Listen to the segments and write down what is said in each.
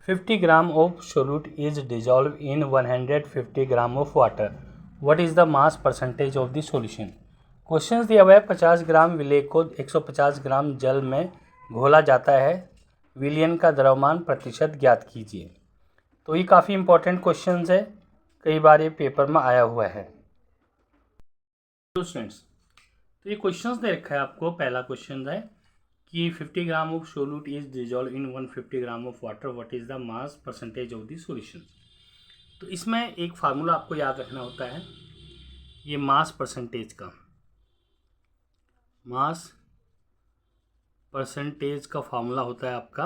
50 gram of solute is dissolved in 150 gram of water. What is the mass percentage of the solution? Question दिया हुआ है 50 ग्राम विलेय को 150 ग्राम जल में घोला जाता है, विलयन का द्रव्यमान प्रतिशत ज्ञात कीजिए। तो ये काफ़ी इंपॉर्टेंट क्वेश्चन है, कई बार ये पेपर में आया हुआ है। तो स्टूडेंट्स, तो ये क्वेश्चन दे रखा है आपको। पहला क्वेश्चन है कि 50 gram of solute is dissolve in 150 gram of water, what is the mass percentage of the solution. तो इसमें एक फार्मूला आपको याद रखना होता है, ये मास परसेंटेज का। मास परसेंटेज का फार्मूला होता है आपका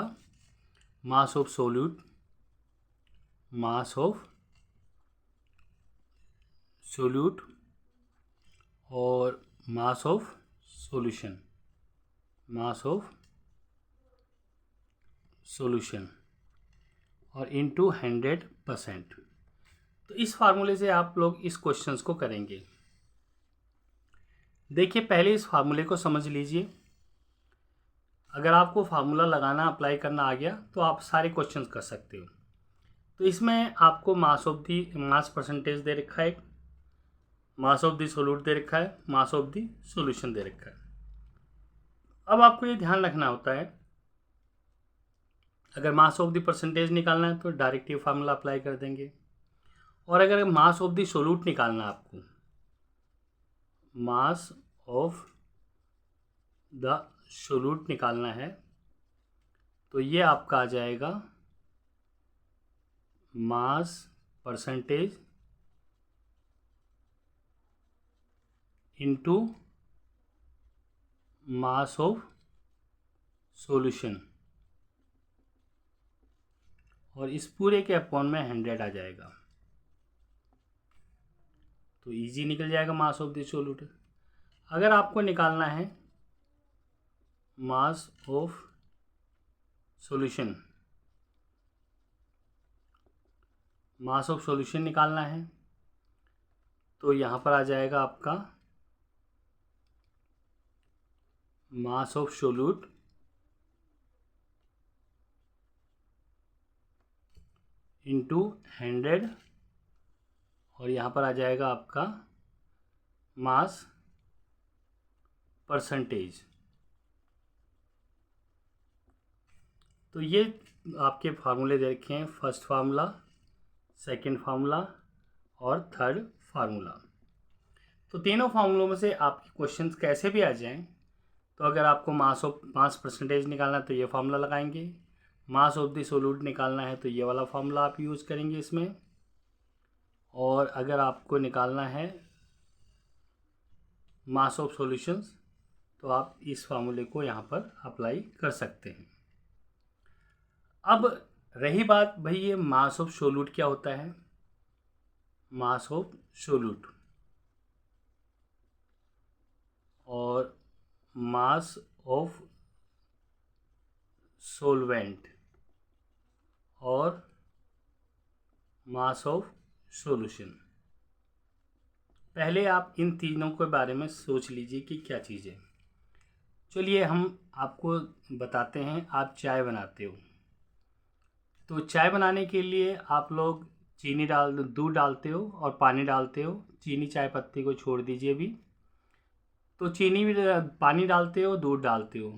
mass of solute, mass of solute और mass of solution, mass of solution और इनटू 100%। तो इस फार्मूले से आप लोग इस क्वेश्चंस को करेंगे। देखिए, पहले इस फार्मूले को समझ लीजिए। अगर आपको फार्मूला लगाना अप्लाई करना आ गया तो आप सारे क्वेश्चंस कर सकते हो। तो इसमें आपको मास परसेंटेज दे रखा है, मास ऑफ द सोल्यूट दे रखा है, मास ऑफ द सॉल्यूशन दे रखा है। अब आपको ये ध्यान रखना होता है, अगर मास ऑफ द परसेंटेज निकालना है तो डायरेक्ट ये फार्मूला अप्लाई कर देंगे, और अगर मास ऑफ द सोल्यूट निकालना है आपको, मास ऑफ द सोल्यूट निकालना है, तो ये आपका आ जाएगा mass percentage into mass of solution, और इस पूरे के अपॉन में 100 आ जाएगा। तो इजी निकल जाएगा मास ऑफ द सोल्यूट। अगर आपको निकालना है मास of solution, mass of solution निकालना है, तो यहाँ पर आ जाएगा आपका मास ऑफ सोल्यूट इंटू 100, और यहाँ पर आ जाएगा आपका मास परसेंटेज। तो ये आपके फार्मूले दे रखे हैं, फर्स्ट फार्मूला, सेकंड फार्मूला और थर्ड फार्मूला। तो तीनों फार्मूलों में से आपके क्वेश्चंस कैसे भी आ जाएं, तो अगर आपको मास परसेंटेज निकालना है तो ये फार्मूला लगाएंगे, मास ऑफ द सोल्यूट निकालना है तो ये वाला फार्मूला आप यूज़ करेंगे इसमें, और अगर आपको निकालना है मास ऑफ सॉल्यूशंस तो आप इस फार्मूले को यहाँ पर अप्लाई कर सकते हैं। अब रही बात भाई, ये मास ऑफ सोल्यूट क्या होता है। मास ऑफ सोल्यूट और मास ऑफ सोलवेंट और मास ऑफ सॉल्यूशन, पहले आप इन तीनों के बारे में सोच लीजिए कि क्या चीज़ है। चलिए हम आपको बताते हैं। आप चाय बनाते हो, तो चाय बनाने के लिए आप लोग दूध डालते हो और पानी डालते हो। चीनी चाय पत्ती को छोड़ दीजिए अभी। तो चीनी भी पानी डालते हो, दूध डालते हो।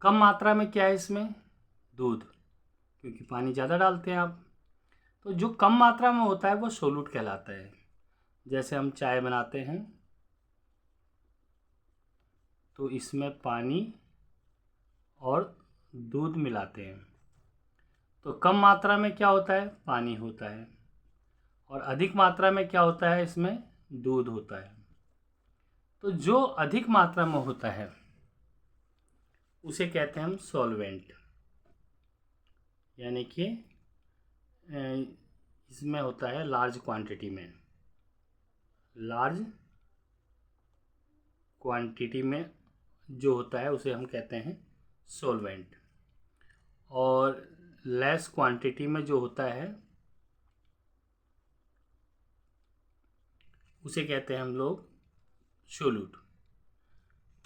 कम मात्रा में क्या है इसमें, दूध, क्योंकि पानी ज़्यादा डालते हैं आप। तो जो कम मात्रा में होता है वो सोल्यूट कहलाता है। जैसे हम चाय बनाते हैं तो इसमें पानी और दूध मिलाते हैं, तो कम मात्रा में क्या होता है, पानी होता है, और अधिक मात्रा में क्या होता है, इसमें दूध होता है। तो जो अधिक मात्रा में होता है उसे कहते हैं हम सॉल्वेंट, यानी कि इसमें होता है लार्ज क्वांटिटी में, लार्ज क्वांटिटी में जो होता है उसे हम कहते हैं सॉल्वेंट, और लेस क्वांटिटी में जो होता है उसे कहते हैं हम लोग सोल्यूट।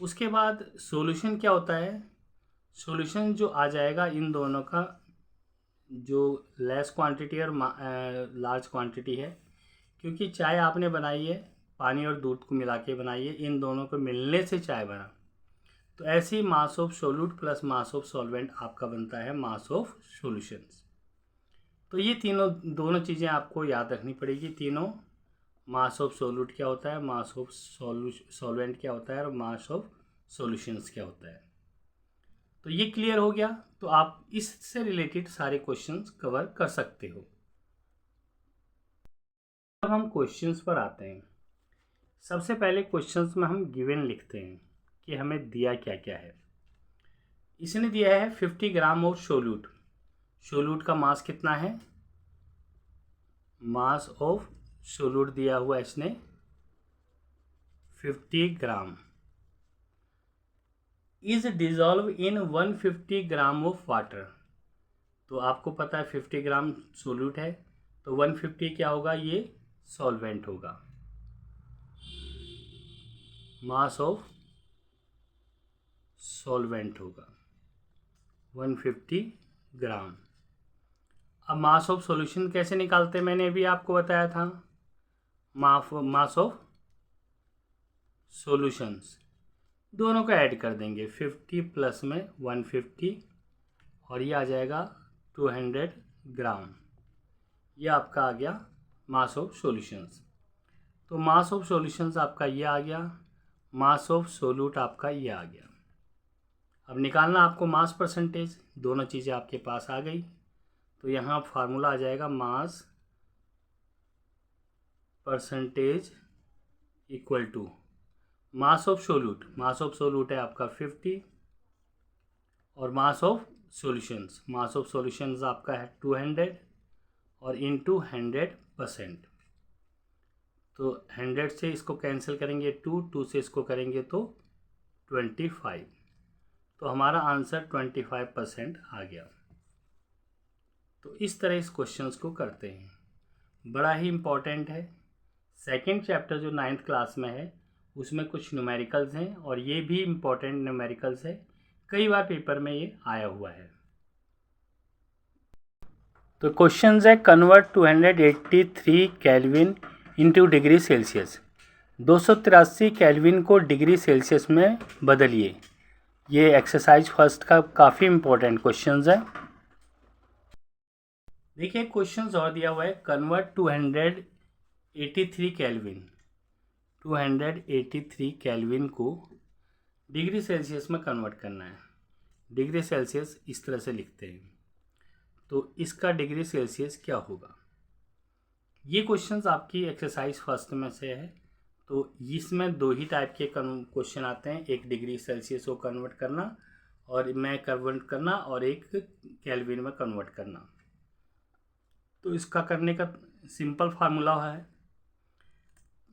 उसके बाद सॉल्यूशन क्या होता है, सॉल्यूशन जो आ जाएगा इन दोनों का जो लेस क्वांटिटी और लार्ज क्वांटिटी है, क्योंकि चाय आपने बनाई है पानी और दूध को मिला के बनाई है, इन दोनों को मिलने से चाय बना। तो ऐसे ही mass of solute plus mass of solvent आपका बनता है मास ऑफ सॉल्यूशंस। तो ये तीनों दोनों चीज़ें आपको याद रखनी पड़ेगी तीनों। मास ऑफ सोल्यूट क्या होता है, मास ऑफ सॉल्वेंट क्या होता है और मास ऑफ सॉल्यूशंस क्या होता है। तो ये क्लियर हो गया, तो आप इससे रिलेटेड सारे क्वेश्चंस कवर कर सकते हो। अब हम क्वेश्चंस पर आते हैं। सबसे पहले क्वेश्चंस में हम गिवन लिखते हैं कि हमें दिया क्या क्या है। इसने दिया है 50 ग्राम ऑफ सोल्यूट। सोल्यूट का मास कितना है, मास ऑफ सोल्यूट दिया हुआ इसने 50 gram, is dissolve in 150 gram of water. तो आपको पता है 50 ग्राम सोल्यूट है, तो 150 क्या होगा, ये सॉल्वेंट होगा, मास ऑफ सॉल्वेंट होगा 150 ग्राम। अब मास ऑफ सॉल्यूशन कैसे निकालते हैं, मैंने अभी आपको बताया था, मास ऑफ सॉल्यूशंस दोनों को ऐड कर देंगे, 50 प्लस में 150 और ये आ जाएगा 200 ग्राम। ये आपका आ गया मास ऑफ सॉल्यूशंस। तो मास ऑफ सॉल्यूशंस आपका ये आ गया, मास ऑफ सोल्यूट आपका ये आ गया। अब निकालना आपको मास परसेंटेज, दोनों चीज़ें आपके पास आ गई। तो यहाँ फार्मूला आ जाएगा mass percentage equal to mass of solute. Mass of solute है आपका 50 और मास ऑफ सॉल्यूशंस आपका है 200 और इनटू 100%। तो 100 से इसको कैंसिल करेंगे 2 से इसको करेंगे तो 25। तो हमारा आंसर 25% आ गया। तो इस तरह इस क्वेश्चंस को करते हैं, बड़ा ही इम्पोर्टेंट है। सेकंड चैप्टर जो 9th क्लास में है उसमें कुछ न्यूमेरिकल्स हैं और ये भी इम्पोर्टेंट न्यूमेरिकल्स है, कई बार पेपर में ये आया हुआ है। तो क्वेश्चंस है, convert 283 kelvin into degree Celsius. 283 kelvin को डिग्री सेल्सियस में बदलिए। ये एक्सरसाइज फर्स्ट का काफ़ी इम्पोर्टेंट क्वेश्चंस है। देखिए क्वेश्चंस और दिया हुआ है, कन्वर्ट 283 केल्विन, 283 केल्विन को डिग्री सेल्सियस में कन्वर्ट करना है। डिग्री सेल्सियस इस तरह से लिखते हैं, तो इसका डिग्री सेल्सियस क्या होगा। ये क्वेश्चंस आपकी एक्सरसाइज फर्स्ट में से है। तो इसमें दो ही टाइप के क्वेश्चन आते हैं, एक डिग्री सेल्सियस को कन्वर्ट करना और और एक केल्विन में कन्वर्ट करना। तो इसका करने का सिंपल फार्मूला है,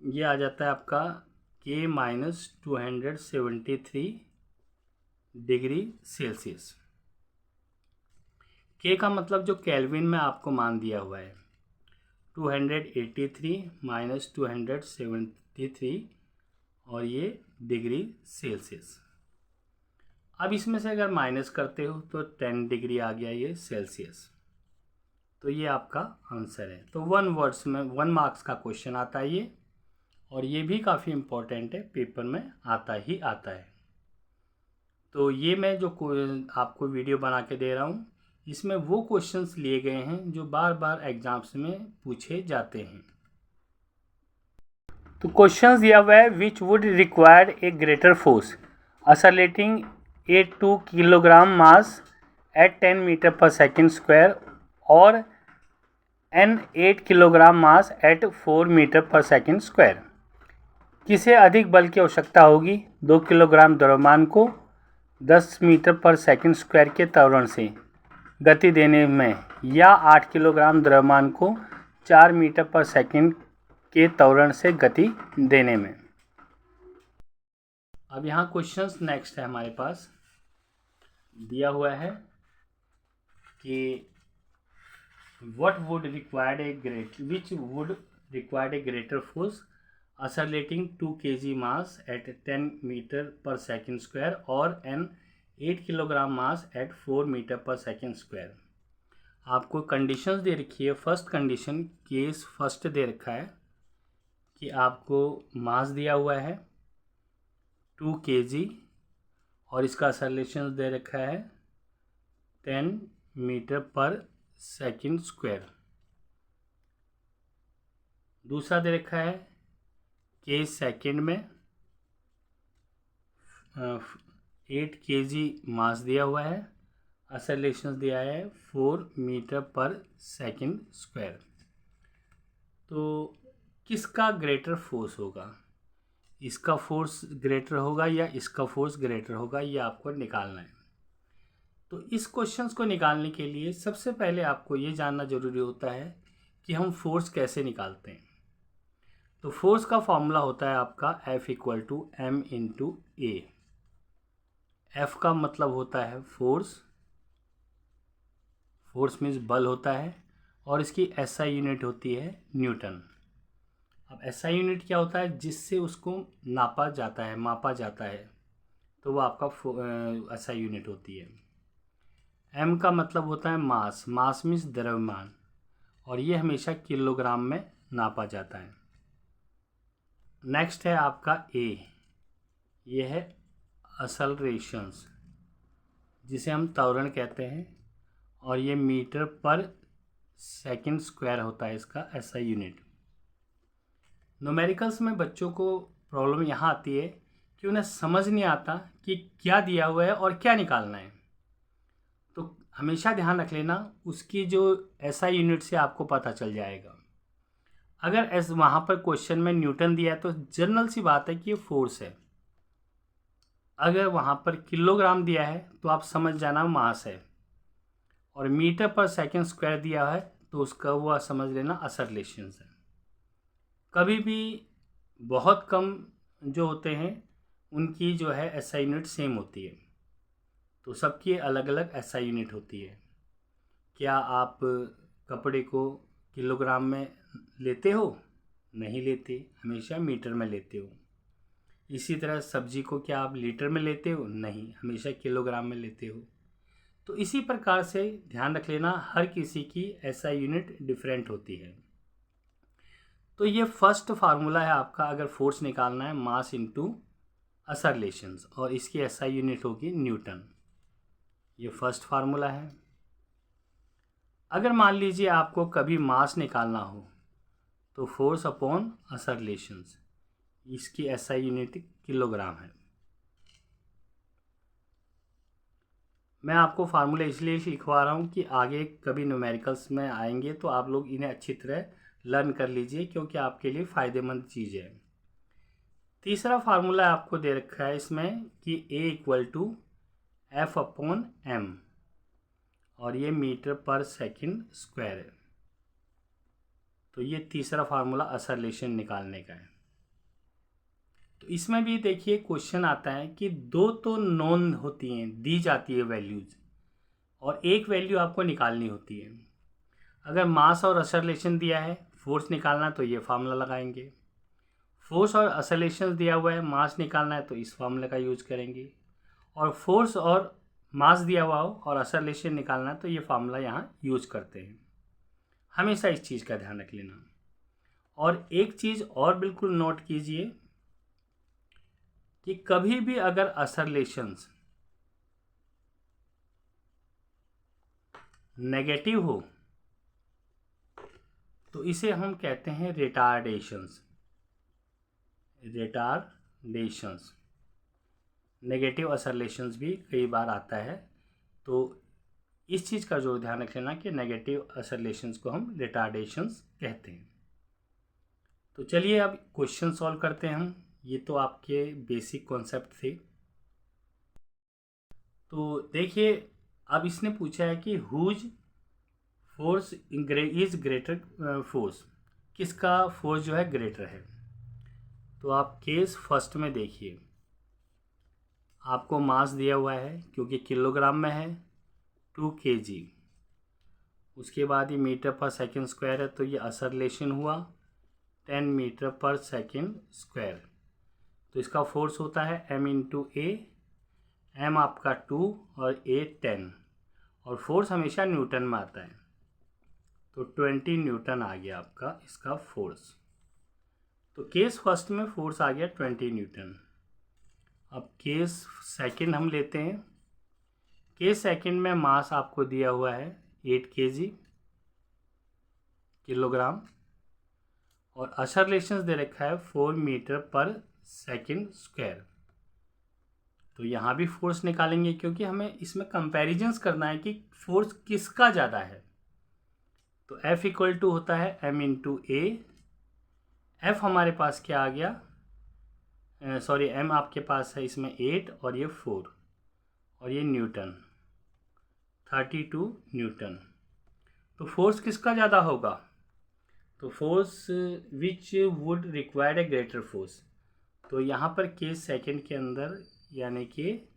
ये आ जाता है आपका K minus 273 degree Celsius. K का मतलब जो केल्विन में आपको मान दिया हुआ है 283 माइनस 273 और ये डिग्री सेल्सियस। अब इसमें से अगर माइनस करते हो तो 10 डिग्री आ गया ये सेल्सियस। तो ये आपका आंसर है। तो 1 वर्ड्स में 1 मार्क्स का क्वेश्चन आता है ये, और ये भी काफ़ी इम्पोर्टेंट है, पेपर में आता ही आता है। तो ये मैं जो आपको वीडियो बना के दे रहा हूँ, इसमें वो क्वेश्चंस लिए गए हैं जो बार बार एग्जाम्स में पूछे जाते हैं। तो क्वेश्चंस दिया हुआ है, which would require a greater force accelerating a 2 kilogram mass at 10 metre पर सेकेंड स्क्वायर और an 8 kilogram mass at 4 metre पर सेकेंड स्क्वायर। किसे अधिक बल की आवश्यकता होगी 2 किलोग्राम द्रव्यमान को 10 मीटर पर सेकेंड स्क्वायर के त्वरण से गति देने में, या 8 किलोग्राम द्रव्यमान को 4 मीटर पर सेकेंड के त्वरण से गति देने में। अब यहाँ क्वेश्चंस नेक्स्ट है, हमारे पास दिया हुआ है कि which would require a greater force oscillating 2 kg mass at 10 meter per second square और an 8 kilogram mass at 4 metre पर सेकेंड स्क्वायर। आपको कंडीशंस दे रखी है। फर्स्ट कंडीशन, केस फर्स्ट दे रखा है कि आपको मास दिया हुआ है 2 kg और इसका एक्सेलरेशन दे रखा है 10 मीटर पर सेकंड स्क्वायर। दूसरा दे रखा है के सेकंड में 8 kg मास दिया हुआ है, एक्सेलरेशन दिया है 4 मीटर पर सेकंड स्क्वायर। तो किसका ग्रेटर फोर्स होगा, इसका फोर्स ग्रेटर होगा या इसका फोर्स ग्रेटर होगा, ये आपको निकालना है। तो इस क्वेश्चंस को निकालने के लिए सबसे पहले आपको ये जानना जरूरी होता है कि हम फोर्स कैसे निकालते हैं। तो फोर्स का फॉर्मूला होता है आपका F = m/a। F का मतलब होता है फोर्स, फोर्स मीन्स बल होता है, और इसकी SI यूनिट होती है न्यूटन। अब SI यूनिट क्या होता है, जिससे उसको नापा जाता है, मापा जाता है, तो वो आपका SI यूनिट होती है। M का मतलब होता है मास, मास मीन्स द्रव्यमान, और ये हमेशा किलोग्राम में नापा जाता है। नेक्स्ट है आपका A, ये है एक्सेलरेशंस, जिसे हम त्वरण कहते हैं, और ये मीटर पर सेकंड स्क्वायर होता है इसका SI यूनिट। न्यूमेरिकल्स में बच्चों को प्रॉब्लम यहाँ आती है कि उन्हें समझ नहीं आता कि क्या दिया हुआ है और क्या निकालना है। तो हमेशा ध्यान रख लेना, उसकी जो SI यूनिट से आपको पता चल जाएगा। अगर वहाँ पर क्वेश्चन में न्यूटन दिया है तो जनरल सी बात है कि ये फोर्स है। अगर वहाँ पर किलोग्राम दिया है तो आप समझ जाना मास है, और मीटर पर सेकंड स्क्वायर दिया है तो उसका वो समझ लेना एक्सेलरेशन है। कभी भी बहुत कम जो होते हैं उनकी जो है SI यूनिट सेम होती है, तो सबकी अलग अलग SI यूनिट होती है। क्या आप कपड़े को किलोग्राम में लेते हो? नहीं लेते, हमेशा मीटर में लेते हो। इसी तरह सब्जी को क्या आप लीटर में लेते हो? नहीं, हमेशा किलोग्राम में लेते हो। तो इसी प्रकार से ध्यान रख लेना, हर किसी की SI यूनिट डिफरेंट होती है। तो ये फर्स्ट फार्मूला है आपका, अगर फोर्स निकालना है, मास इनटू एक्सेलरेशंस, और इसकी SI यूनिट होगी न्यूटन। ये फर्स्ट फार्मूला है। अगर मान लीजिए आपको कभी मास निकालना हो तो फोर्स अपॉन एक्सेलरेशंस, इसकी SI यूनिट किलोग्राम है। मैं आपको फार्मूला इसलिए लिखवा रहा हूँ कि आगे कभी न्यूमेरिकल्स में आएंगे तो आप लोग इन्हें अच्छी तरह लर्न कर लीजिए, क्योंकि आपके लिए फ़ायदेमंद चीज़ है। तीसरा फार्मूला आपको दे रखा है इसमें कि A = F/m, और ये मीटर पर सेकंड स्क्वायर है। तो ये तीसरा फार्मूला एक्सेलरेशन निकालने का है। तो इसमें भी देखिए क्वेश्चन आता है कि दो तो नोन होती हैं, दी जाती है वैल्यूज, और एक वैल्यू आपको निकालनी होती है। अगर मास और एक्सेलरेशन दिया है, फोर्स निकालना है तो ये फार्मूला लगाएंगे। फोर्स और एक्सेलरेशन दिया हुआ है, मास निकालना है तो इस फार्मूले का यूज करेंगे। और फोर्स और मास दिया हुआ हो और एक्सेलरेशन निकालना है तो ये फार्मूला यहाँ यूज करते हैं। हमेशा इस चीज़ का ध्यान रख लेना। और एक चीज़ और बिल्कुल नोट कीजिए कि कभी भी अगर एक्सेलरेशंस नेगेटिव हो तो इसे हम कहते हैं रिटार्डेशंस। नेगेटिव एक्सेलरेशंस भी कई बार आता है, तो इस चीज़ का जो ध्यान रख लेना कि नेगेटिव एक्सेलरेशंस को हम रिटार्डेशंस कहते हैं। तो चलिए अब क्वेश्चन सॉल्व करते हैं हम। ये तो आपके बेसिक कॉन्सेप्ट थे। तो देखिए, अब इसने पूछा है कि whose force is greater force, किसका फोर्स जो है ग्रेटर है। तो आप केस फर्स्ट में देखिए, आपको मास दिया हुआ है क्योंकि किलोग्राम में है 2 kg, उसके बाद ये मीटर पर सेकंड स्क्वायर है तो ये एक्सेलरेशन हुआ 10 मीटर पर सेकंड स्क्वायर। तो इसका फोर्स होता है m/a, m आपका 2 और a 10, और फोर्स हमेशा न्यूटन में आता है। तो 20 न्यूटन आ गया आपका इसका फोर्स। तो केस फर्स्ट में फोर्स आ गया 20 न्यूटन। अब केस सेकंड हम लेते हैं। केस सेकंड में मास आपको दिया हुआ है 8 kg किलोग्राम और असरलेशंस दे रखा है 4 मीटर पर सेकंड स्क्वायर। तो यहाँ भी फोर्स निकालेंगे क्योंकि हमें इसमें कंपैरिजंस करना है कि फोर्स किसका ज़्यादा है। तो F इक्वल टू होता है M इंटू ए। F हमारे पास क्या आ गया, सॉरी M आपके पास है इसमें 8 और ये 4 और ये न्यूटन 32 न्यूटन। तो फोर्स किसका ज़्यादा होगा, तो force which would require a greater force. तो यहाँ पर केस सेकंड के अंदर यानी कि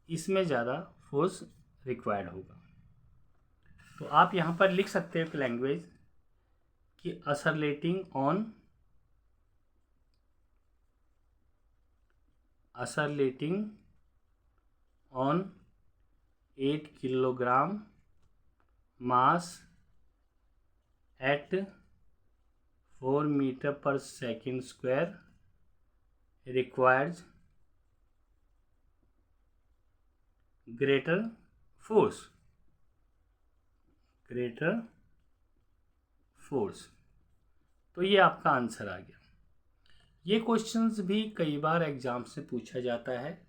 इसमें ज़्यादा फोर्स रिक्वायर्ड होगा। तो आप यहाँ पर लिख सकते हैं लैंग्वेज कि accelerating on 8 kilogram mass at 4 metre per second square requires greater force. तो ये आपका आंसर आ गया। ये क्वेश्चंस भी कई बार एग्जाम से पूछा जाता है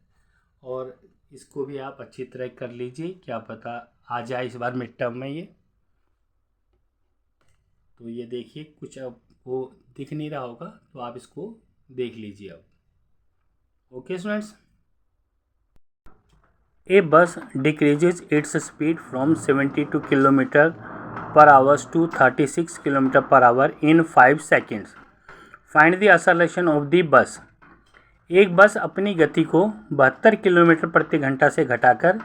और इसको भी आप अच्छी तरह कर लीजिए, क्या पता आ जाए इस बार मिड टर्म में ये। तो ये देखिए कुछ अब वो दिख नहीं रहा होगा तो आप इसको देख लीजिए अब। Okay students, a bus decreases its speed from 72 kilometre per hours to 36 kilometre per hour in 5 seconds. Find the acceleration of the bus. एक बस अपनी गति को 72 किलोमीटर प्रति घंटा से घटाकर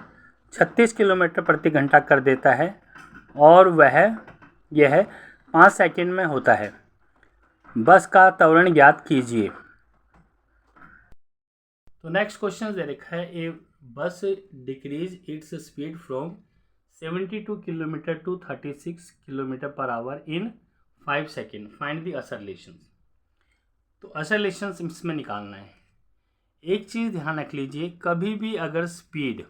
36 किलोमीटर प्रति घंटा कर देता है और यह 5 सेकेंड में होता है। बस का त्वरण ज्ञात कीजिए। तो नेक्स्ट क्वेश्चन दे रखा है, a bus decreases its speed from 72 kilometre to 36 kilometre per hour in 5 second. Find the accelerations. तो एक्सेलरेशंस इसमें निकालना है। एक चीज़ ध्यान रख लीजिए, कभी भी अगर स्पीड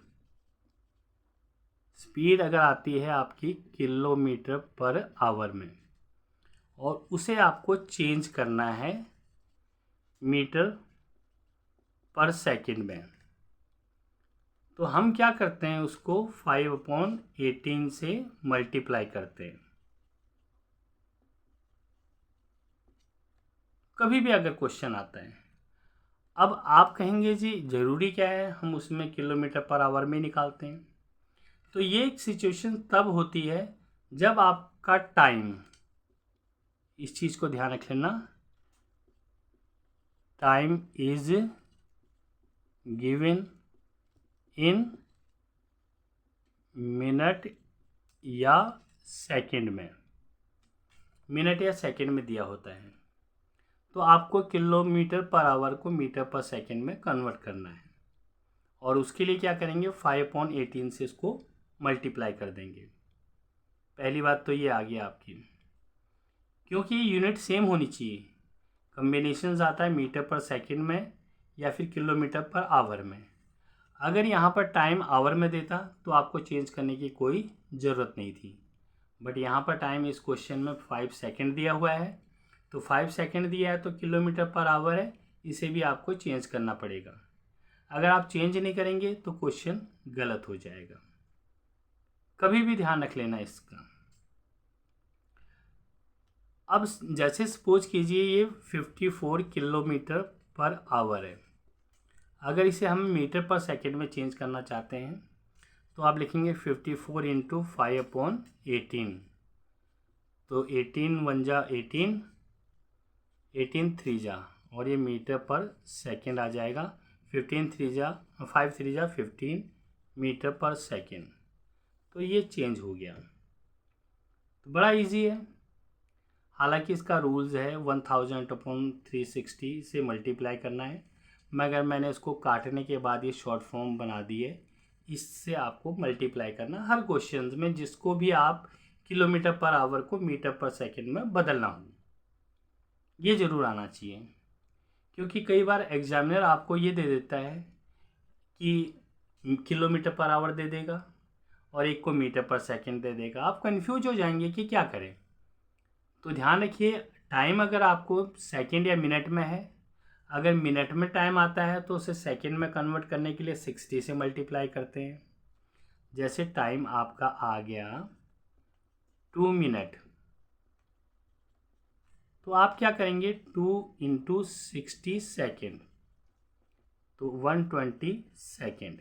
अगर आती है आपकी किलोमीटर पर आवर में और उसे आपको चेंज करना है मीटर पर सेकंड में, तो हम क्या करते हैं उसको 5/18 से मल्टीप्लाई करते हैं। कभी भी अगर क्वेश्चन आता है, अब आप कहेंगे जी ज़रूरी क्या है हम उसमें किलोमीटर पर आवर में निकालते हैं। तो ये एक सिचुएशन तब होती है जब आपका टाइम, इस चीज़ को ध्यान रख लेना, time is given in minute या सेकंड में, मिनट या सेकंड में दिया होता है। तो आपको किलोमीटर पर आवर को मीटर पर सेकंड में कन्वर्ट करना है और उसके लिए क्या करेंगे 5/18 से इसको मल्टीप्लाई कर देंगे। पहली बात तो ये आ गया आपकी, क्योंकि ये यूनिट सेम होनी चाहिए। कम्बिनेशन आता है मीटर पर सेकंड में या फिर किलोमीटर पर आवर में। अगर यहाँ पर टाइम आवर में देता तो आपको चेंज करने की कोई ज़रूरत नहीं थी, बट यहाँ पर टाइम इस क्वेश्चन में 5 सेकंड दिया हुआ है, तो 5 सेकंड दिया है तो किलोमीटर पर आवर है, इसे भी आपको चेंज करना पड़ेगा। अगर आप चेंज नहीं करेंगे तो क्वेश्चन गलत हो जाएगा, कभी भी ध्यान रख लेना इसका। अब जैसे सपोज कीजिए ये 54 किलोमीटर पर आवर है, अगर इसे हम मीटर पर सेकंड में चेंज करना चाहते हैं तो आप लिखेंगे 54 इंटू 5/18। तो 18 1 जा 18, 18 3 जा और ये मीटर पर सेकंड आ जाएगा। 5 3 जा 15 मीटर पर सेकंड। तो ये चेंज हो गया, तो बड़ा इजी है। हालांकि इसका रूल्स है 1000/360 से मल्टीप्लाई करना है, मगर मैंने इसको काटने के बाद ये शॉर्ट फॉर्म बना दी है। इससे आपको मल्टीप्लाई करना हर क्वेश्चन में, जिसको भी आप किलोमीटर पर आवर को मीटर पर सेकंड में बदलना हो, ये ज़रूर आना चाहिए। क्योंकि कई बार एग्जामिनर आपको ये दे देता है कि किलोमीटर पर आवर दे देगा और एक को मीटर पर सेकंड दे देगा, आप कंफ्यूज हो जाएंगे कि क्या करें। तो ध्यान रखिए, टाइम अगर आपको सेकंड या मिनट में है, अगर मिनट में टाइम आता है तो उसे सेकंड में कन्वर्ट करने के लिए 60 से मल्टीप्लाई करते हैं। जैसे टाइम आपका आ गया 2 मिनट, तो आप क्या करेंगे 2 × 60 सेकेंड, तो 120 सेकेंड।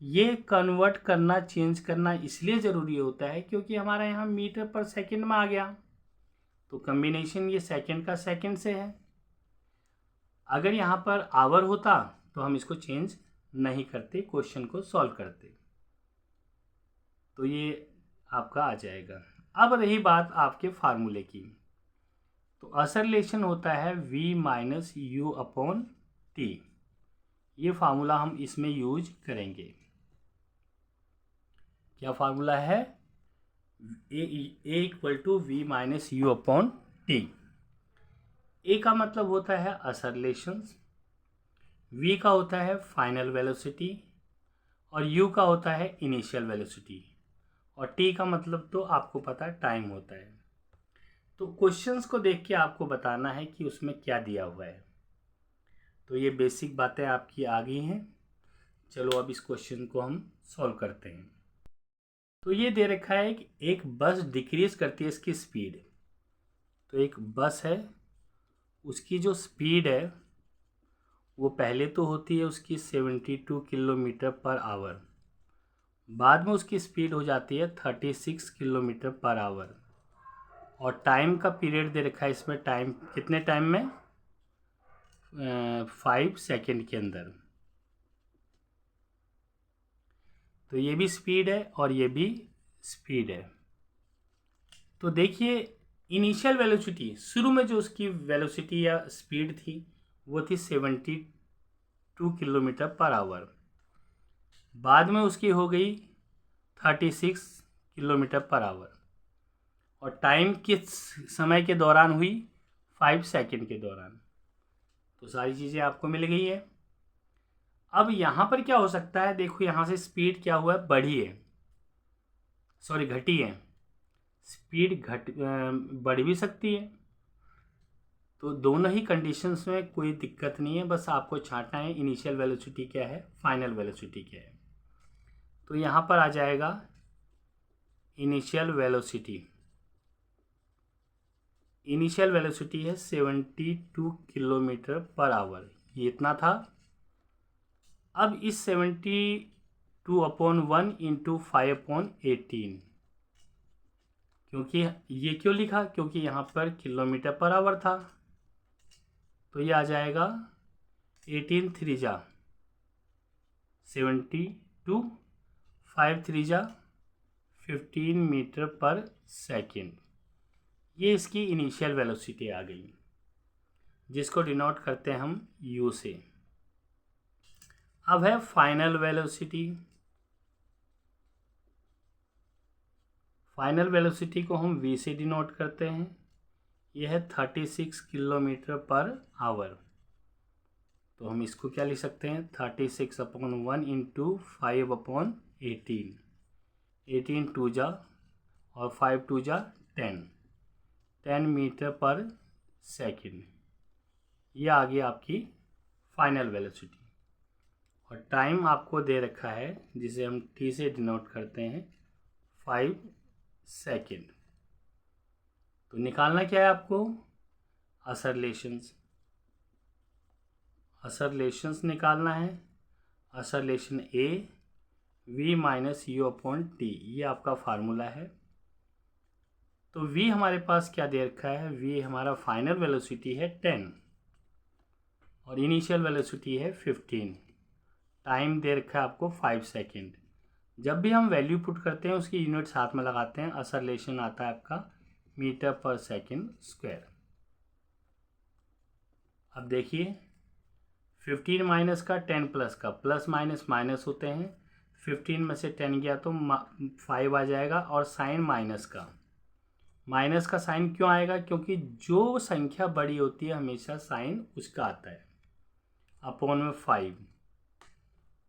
ये कन्वर्ट करना, चेंज करना इसलिए ज़रूरी होता है क्योंकि हमारा यहाँ मीटर पर सेकेंड में आ गया, तो कम्बिनेशन ये सेकेंड का सेकेंड से है। अगर यहाँ पर आवर होता तो हम इसको चेंज नहीं करते, क्वेश्चन को सॉल्व करते। तो ये आपका आ जाएगा। अब रही बात आपके फार्मूले की, तो असरलेशन होता है v - u/t। ये फार्मूला हम इसमें यूज करेंगे। क्या फार्मूला है? a = v - u/t। a का मतलब होता है असरलेशन, v का होता है फाइनल वेलोसिटी और u का होता है इनिशियल वेलोसिटी, और t का मतलब तो आपको पता टाइम होता है। तो क्वेश्चंस को देख के आपको बताना है कि उसमें क्या दिया हुआ है। तो ये बेसिक बातें आपकी आ गई हैं। चलो अब इस क्वेश्चन को हम सॉल्व करते हैं। तो ये दे रखा है कि एक बस डिक्रीज करती है इसकी स्पीड। तो एक बस है, उसकी जो स्पीड है वो पहले तो होती है उसकी 72 किलोमीटर पर आवर, बाद में उसकी स्पीड हो जाती है 36 किलोमीटर पर आवर, और टाइम का पीरियड दे रखा है इसमें, टाइम कितने टाइम में 5 सेकेंड के अंदर। तो ये भी स्पीड है और ये भी स्पीड है। तो देखिए इनिशियल वेलोसिटी, शुरू में जो उसकी वेलोसिटी या स्पीड थी वो थी 72 किलोमीटर पर आवर, बाद में उसकी हो गई 36 किलोमीटर पर आवर, और टाइम किस समय के दौरान हुई 5 सेकेंड के दौरान। तो सारी चीज़ें आपको मिल गई है। अब यहाँ पर क्या हो सकता है, देखो यहाँ से स्पीड क्या हुआ है, बढ़ी है, सॉरी घटी है। स्पीड बढ़ भी सकती है। तो दोनों ही कंडीशंस में कोई दिक्कत नहीं है, बस आपको छांटना है इनिशियल वेलोसिटी क्या है, फाइनल वेलोसिटी क्या है। तो यहाँ पर आ जाएगा इनिशियल वेलोसिटी। इनिशियल वेलोसिटी है 72 किलोमीटर पर आवर, ये इतना था। अब इस 72/1 × 5/18, क्योंकि ये क्यों लिखा, क्योंकि यहाँ पर किलोमीटर पर आवर था, तो ये आ जाएगा 18 3 जा 72, 5 3 जा 15 मीटर पर सेकेंड। ये इसकी इनिशियल वेलोसिटी आ गई, जिसको डिनोट करते हैं हम u से। अब है फाइनल वेलोसिटी। फाइनल वेलोसिटी को हम v से डिनोट करते हैं। यह है 36 किलोमीटर पर आवर। तो हम इसको क्या लिख सकते हैं, 36/1 × 5/18, 18 2 जा और 5 2 जा 10 मीटर पर सेकेंड। ये आ गई आपकी फाइनल वेलोसिटी, और टाइम आपको दे रखा है जिसे हम t से डिनोट करते हैं 5 सेकेंड। तो निकालना क्या है आपको, असरलेशंस निकालना है। असरलेशन a v - u/t, ये आपका फार्मूला है। तो v हमारे पास क्या दे रखा है, v हमारा फाइनल वेलोसिटी है 10 और इनिशियल वेलोसिटी है 15। टाइम दे रखा है आपको 5 सेकेंड। जब भी हम वैल्यू पुट करते हैं उसकी यूनिट साथ में लगाते हैं, असरलेशन आता है आपका मीटर पर सेकेंड स्क्वायर। अब देखिए 15 माइनस का 10 प्लस का, प्लस माइनस माइनस होते हैं, 15 में से 10 गया तो 5 आ जाएगा। और साइन माइनस का साइन क्यों आएगा? क्योंकि जो संख्या बड़ी होती है हमेशा साइन उसका आता है। अपॉन में 5,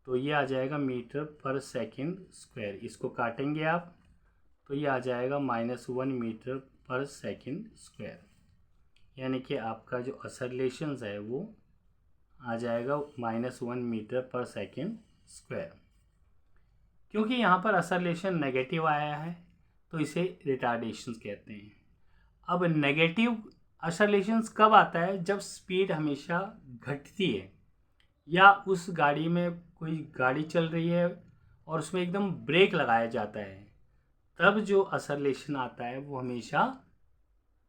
तो ये आ जाएगा मीटर पर सेकंड स्क्वायर। इसको काटेंगे आप तो ये आ जाएगा -1 मीटर पर सेकंड स्क्वायर। यानी कि आपका जो असरलेशन है वो आ जाएगा -1 मीटर पर सेकंड स्क्वायर। क्योंकि यहाँ पर असरलेशन नेगेटिव आया है तो इसे रिटार्डेशन कहते हैं। अब नेगेटिव असरलेशन कब आता है? जब स्पीड हमेशा घटती है या उस गाड़ी में कोई गाड़ी चल रही है और उसमें एकदम ब्रेक लगाया जाता है, तब जो असरलेशन आता है वो हमेशा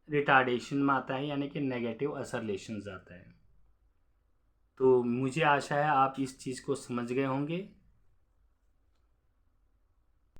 रिटार्डेशन में आता है, यानी कि नेगेटिव असरलेशन आता है। तो मुझे आशा है आप इस चीज़ को समझ गए होंगे।